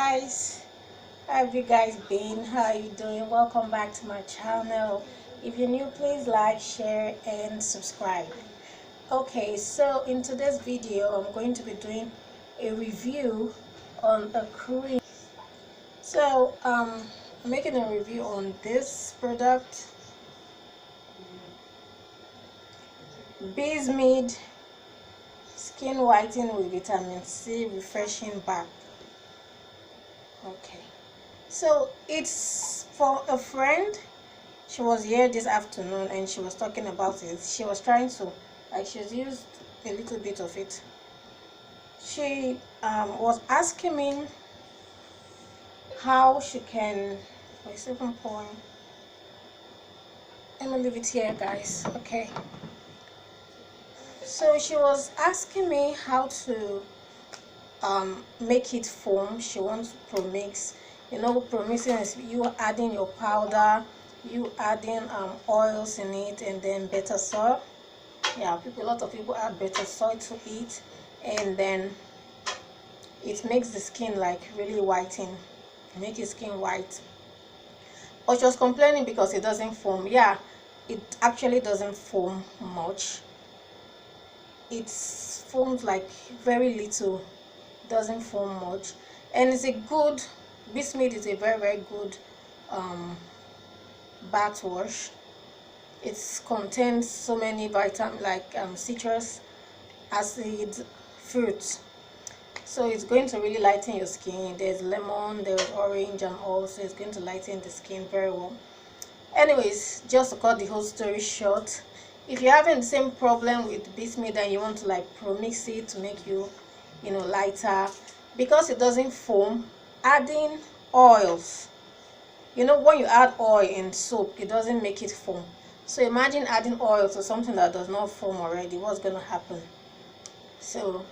guys, how have you guys been? How are you doing? Welcome back to my channel. If you're new, please like, share and subscribe. Okay, so in today's video I'm going to be doing a review on a cream. So I'm making a review on this product, Bismid Skin Whitening with Vitamin C Refreshing Bath. Okay, so it's for a friend. She was here this afternoon and she was talking about it. She was trying to, she's used a little bit of it. She was asking me how she can, wait, 7 point. Let me leave it here, guys. Okay, so she was asking me how to make it foam. She wants to pro-mix. You know, pro-mixing is you adding your powder, you adding oils in it, and then better soil. Yeah, a lot of people add better soil to it, and then it makes the skin like really whiten, make your skin white. But she was complaining because it doesn't foam. Yeah, it actually doesn't foam much. It foams like very little, doesn't foam much, and it's a good, Bismid is a very good bath wash. It contains so many vitamins like citrus acid, fruits, so it's going to really lighten your skin. There's lemon, there's orange, and also it's going to lighten the skin very well. Anyways, just to cut the whole story short, if you're having the same problem with Bismid and you want to like pro-mix it to make you lighter, because it doesn't foam, adding oils, when you add oil in soap, it doesn't make it foam. So imagine adding oil to something that does not foam already. What's going to happen? So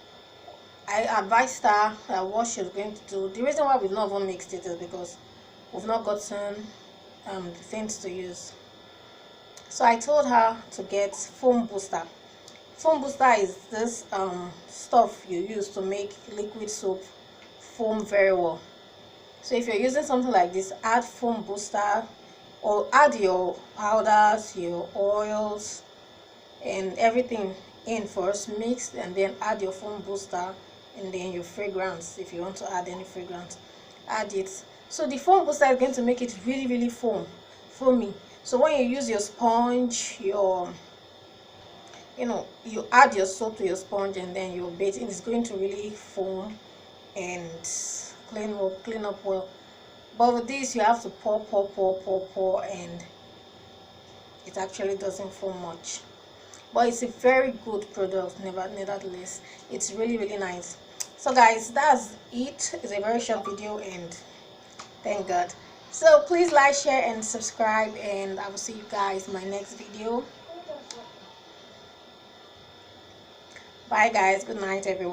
I advised her that what she's going to do. The reason why we've not even mixed it is because we've not gotten the things to use. So I told her to get foam booster. Foam booster is this stuff you use to make liquid soap foam very well. So if you're using something like this, add foam booster, or add your powders, your oils, and everything in first, mix, and then add your foam booster, and then your fragrance. If you want to add any fragrance, add it. So the foam booster is going to make it really foamy. So when you use your sponge, you add your soap to your sponge and then your bathing, it's going to really foam and clean up well. But with this, you have to pour, and it actually doesn't foam much. But it's a very good product. Nevertheless, it's really nice. So guys, that's it. It's a very short video, and thank God. So please like, share and subscribe, and I will see you guys in my next video. Bye guys, good night everyone.